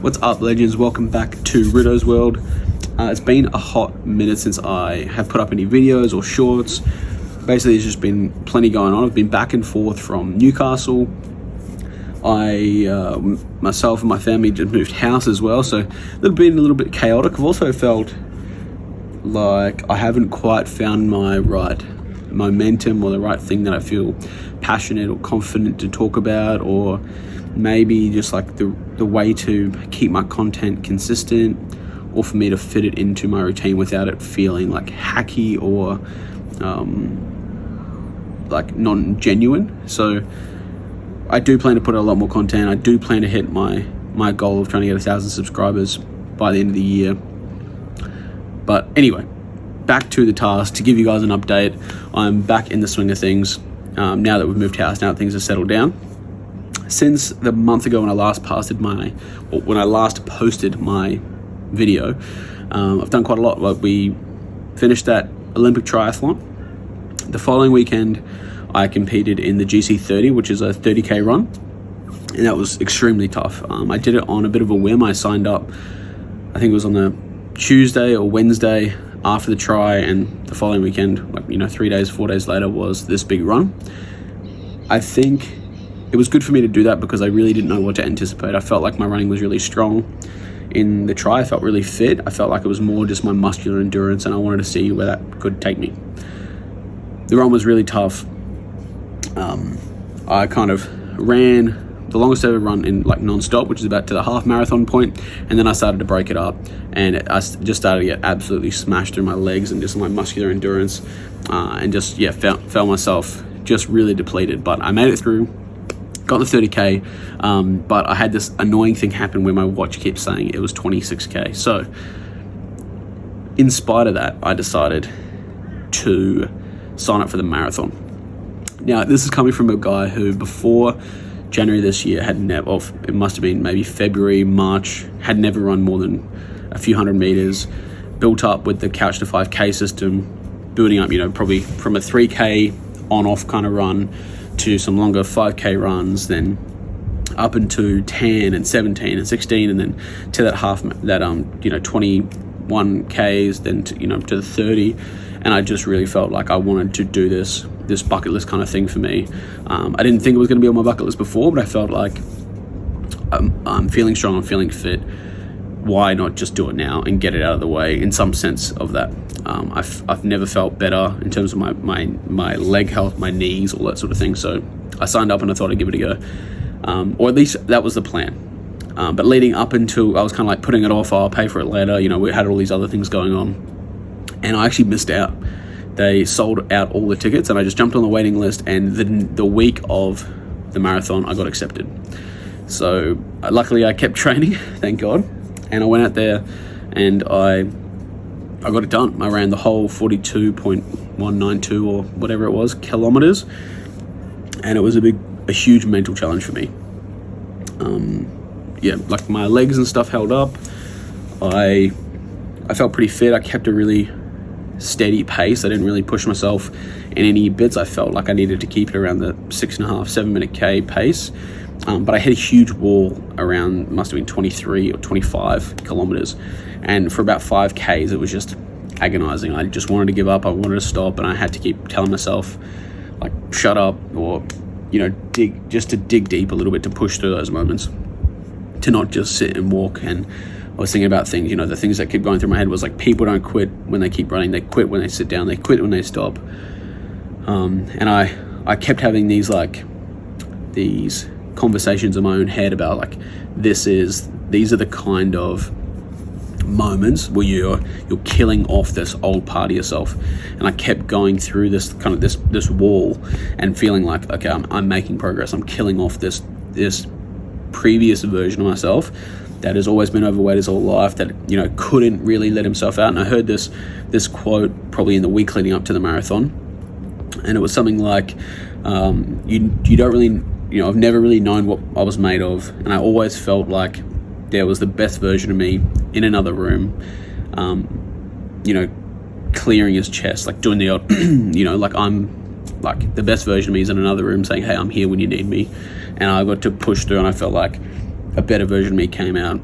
What's up, legends? Welcome back to Riddo's World. It's been a hot minute since I have put up any videos or shorts. Basically, there's just been plenty going on. I've been back and forth from Newcastle. Myself and my family just moved house as well, so it's been a little bit chaotic. I've also felt like I haven't quite found my right momentum or the right thing that I feel passionate or confident to talk about, or maybe just like the way to keep my content consistent, or for me to fit it into my routine without it feeling like hacky or like non-genuine. So I do plan to put out a lot more content. I do plan to hit my goal of trying to get 1,000 subscribers by the end of the year. But anyway, back to the task, to give you guys an update. I'm back in the swing of things now that we've moved house, now that things have settled down. Since the month ago when I last posted my video, I've done quite a lot. Like, we finished that Olympic triathlon. The following weekend, I competed in the GC30, which is a 30K run, and that was extremely tough. I did it on a bit of a whim. I signed up, I think it was on the Tuesday or Wednesday after the try, and the following weekend, 4 days later, was this big run. I think it was good for me to do that because I really didn't know what to anticipate. I felt like my running was really strong in the try. I felt really fit. I felt like it was more just my muscular endurance, and I wanted to see where that could take me. The run was really tough. I kind of ran the longest ever run in non-stop, which is about to the half marathon point, and then I started to break it up, and I just started to get absolutely smashed through my legs and just my muscular endurance, and just felt myself just really depleted. But I made it through, got the 30K, but I had this annoying thing happen where my watch kept saying it was 26K. So in spite of that, I decided to sign up for the marathon. Now, this is coming from a guy who before January this year had never, it must have been maybe February, March, had never run more than a few hundred meters, built up with the couch to 5K system, building up, probably from a 3K on-off kind of run to some longer 5K runs, then up into 10 and 17 and 16, and then to that 21Ks, then to the 30. And I just really felt like I wanted to do this bucket list kind of thing for me. I didn't think it was going to be on my bucket list before, but I felt like I'm feeling strong, I'm feeling fit. Why not just do it now and get it out of the way, in some sense of that. I've never felt better in terms of my leg health, my knees, all that sort of thing. So I signed up and I thought I'd give it a go. Or at least that was the plan. But leading up into, I was kind of like putting it off, I'll pay for it later. We had all these other things going on, and I actually missed out. They sold out all the tickets, and I just jumped on the waiting list, and the week of the marathon, I got accepted. So luckily I kept training, thank God, and I went out there and I got it done. I ran the whole 42.192 or whatever it was kilometers, and it was a huge mental challenge for me. Like my legs and stuff held up. I felt pretty fit. I kept a really steady pace. I didn't really push myself in any bits. I felt like I needed to keep it around the 6.5, 7 minute K pace. But I hit a huge wall around, must have been 23 or 25 kilometers. And for about 5Ks, it was just agonizing. I just wanted to give up. I wanted to stop, and I had to keep telling myself, like, shut up, or, dig deep a little bit to push through those moments, to not just sit and walk. And I was thinking about things, the things that kept going through my head was like, people don't quit when they keep running. They quit when they sit down. They quit when they stop. And I kept having these conversations in my own head about like, these are the kind of moments where you're killing off this old part of yourself. And I kept going through this kind of this wall and feeling like, okay, I'm making progress. I'm killing off this previous version of myself that has always been overweight his whole life, that couldn't really let himself out. And I heard this quote probably in the week leading up to the marathon, and it was something like, you don't really, I've never really known what I was made of, and I always felt like there was the best version of me in another room, clearing his chest, like doing the old, like I'm like the best version of me is in another room saying, hey, I'm here when you need me. And I got to push through, and I felt like a better version of me came out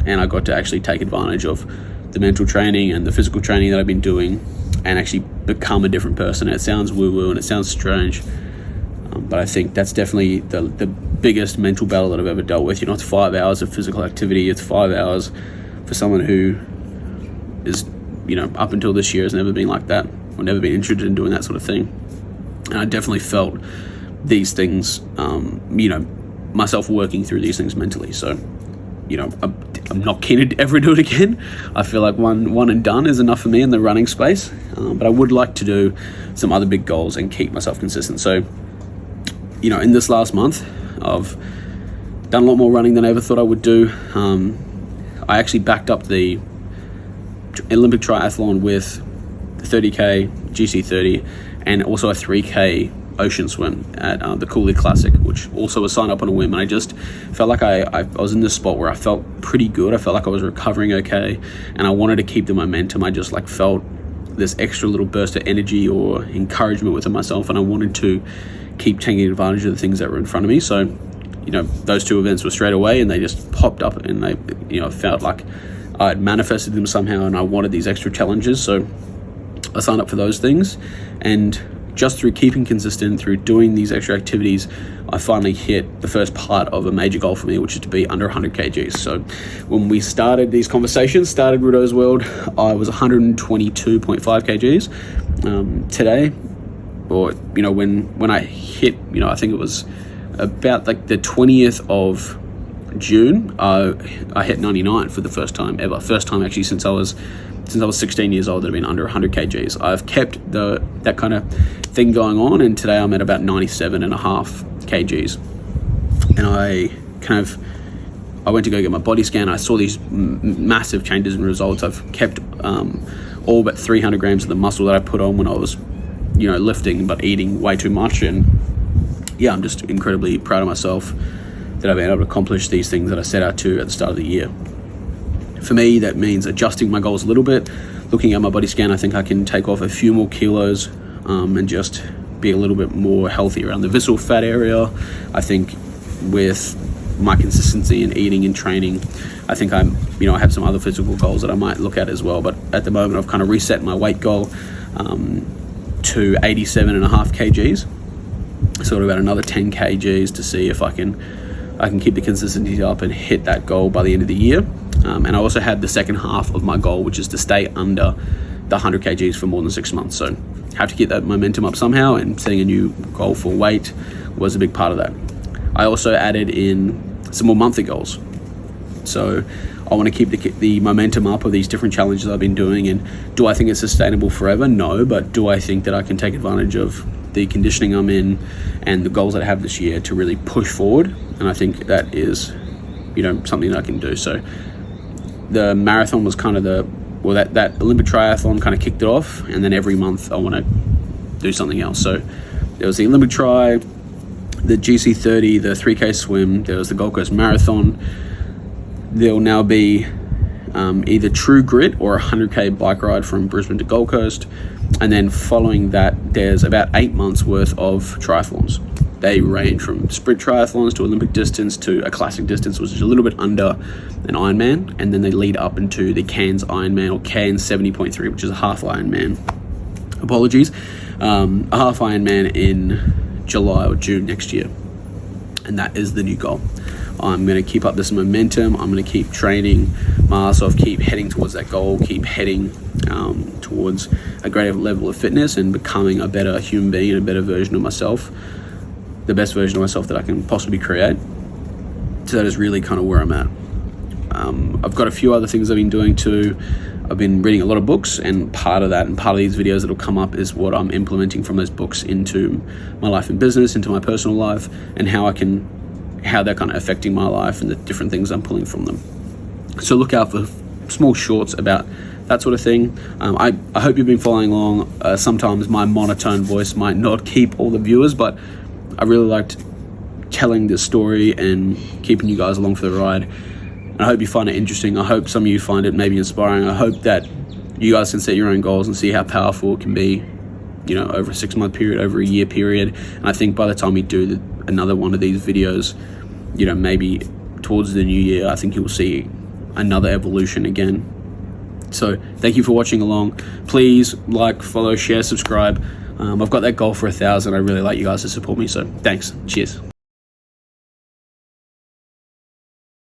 and I got to actually take advantage of the mental training and the physical training that I've been doing and actually become a different person. It sounds woo-woo and it sounds strange, but I think that's definitely the biggest mental battle that I've ever dealt with. It's 5 hours of physical activity. It's 5 hours for someone who is, up until this year has never been like that, or never been interested in doing that sort of thing. And I definitely felt these things, myself working through these things mentally. So, I'm not keen to ever do it again. I feel like one and done is enough for me in the running space. But I would like to do some other big goals and keep myself consistent. So, in this last month, I've done a lot more running than I ever thought I would do. I actually backed up the Olympic triathlon with 30k GC30 and also a 3k ocean swim at the Cooley Classic, which also was signed up on a whim. And I just felt like I was in this spot where I felt pretty good. I felt like I was recovering okay, and I wanted to keep the momentum. I just felt this extra little burst of energy or encouragement within myself, and I wanted to keep taking advantage of the things that were in front of me. So, those two events were straight away, and they just popped up, and they, felt like I had manifested them somehow, and I wanted these extra challenges. So I signed up for those things, and just through keeping consistent, through doing these extra activities, I finally hit the first part of a major goal for me, which is to be under 100 kgs. So when we started these conversations, started Rudo's World, I was 122.5 kgs. Today, or, when I hit, I think it was about the 20th of June, I hit 99 for the first time ever. First time actually since I was 16 years old that I've been under 100 kgs. I've kept that kind of thing going on, and today I'm at about 97.5 kgs. And I went to go get my body scan. I saw these massive changes in results. I've kept all but 300 grams of the muscle that I put on when I was, lifting, but eating way too much. And yeah, I'm just incredibly proud of myself that I've been able to accomplish these things that I set out to at the start of the year. For me, that means adjusting my goals a little bit. Looking at my body scan, I think I can take off a few more kilos and just be a little bit more healthy around the visceral fat area. I think with my consistency in eating and training, I think I have some other physical goals that I might look at as well. But at the moment, I've kind of reset my weight goal to 87.5 kgs. Sort of about another 10 kgs to see if I can keep the consistency up and hit that goal by the end of the year. And I also had the second half of my goal, which is to stay under the 100 kgs for more than 6 months. So have to get that momentum up somehow, and setting a new goal for weight was a big part of that. I also added in some more monthly goals. So I want to keep the momentum up of these different challenges I've been doing. And do I think it's sustainable forever? No, but do I think that I can take advantage of the conditioning I'm in and the goals that I have this year to really push forward? And I think that is, something that I can do. So the marathon was kind of that Olympic triathlon kind of kicked it off, and then every month I want to do something else. So there was the Olympic tri, the GC30, the 3K swim, there was the Gold Coast Marathon. There'll now be either True Grit or a 100k bike ride from Brisbane to Gold Coast, and then following that there's about 8 months worth of triathlons. They range from sprint triathlons to Olympic distance to a classic distance, which is a little bit under an Ironman, and then they lead up into the Cairns Ironman, or Cairns 70.3, which is a half Ironman. Apologies. A half Ironman in July or June next year. And that is the new goal. I'm going to keep up this momentum. I'm going to keep training my ass off, keep heading towards that goal, keep heading towards a greater level of fitness and becoming a better human being and a better version of myself, the best version of myself that I can possibly create. So that is really kind of where I'm at. I've got a few other things I've been doing too. I've been reading a lot of books, and part of that and part of these videos that will come up is what I'm implementing from those books into my life and business, into my personal life, and how they're kind of affecting my life and the different things I'm pulling from them. So look out for small shorts about that sort of thing. I hope you've been following along. Sometimes my monotone voice might not keep all the viewers, but I really liked telling this story and keeping you guys along for the ride. And I hope you find it interesting. I hope some of you find it maybe inspiring. I hope that you guys can set your own goals and see how powerful it can be, over a 6 month period, over a year period. And I think by the time we do another one of these videos, maybe towards the new year, I think you'll see another evolution again. So thank you for watching along. Please like, follow, share, subscribe. I've got that goal for 1,000. I really like you guys to support me, so thanks. Cheers.